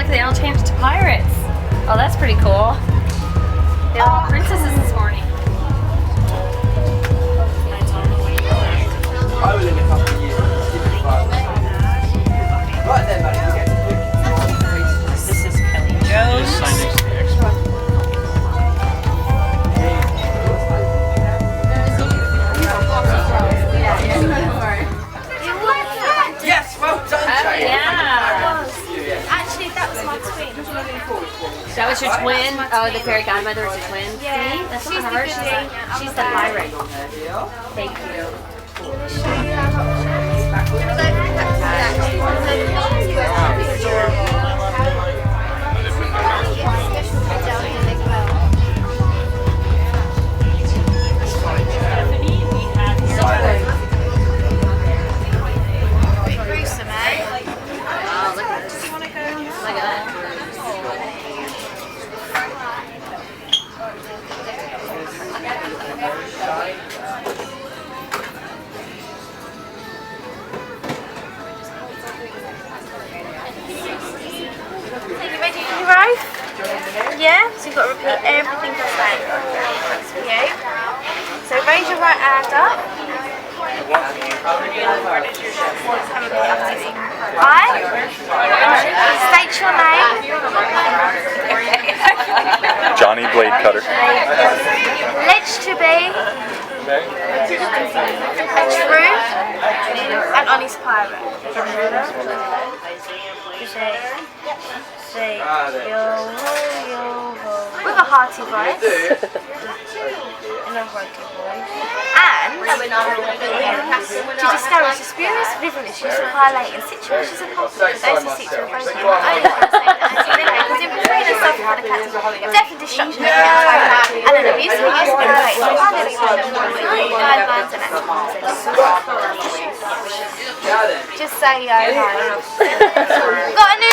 they all changed to pirates. Oh, that's pretty cool. They were all princesses this morning. I will in a couple of years. Right then, buddy, you get This is Kelly Jones. yes, well done, Jay. Yeah. Actually, that was my twin. That was your twin? Oh, the fairy godmother was your twin? Yeah. See? That's She's not the her. good She's the pirate. Thank you. Gruesome, eh? Oh, look at this. Look at that. You ready for your oath? Yeah? So you've got to repeat everything I say. That's for you. So raise your right hand up. I state your name. Johnny Blade Cutter. Pledge to be a true and honest pirate. Say with a hearty voice. In a hearty voice. And to discourage the spurious frivolous use of violating situations of conflict for those who seek to avoid them, not only for the sake of because in between and self for the captain of death and destruction of and an abuse of use of innovative and finally guidelines and actions. Just say got a new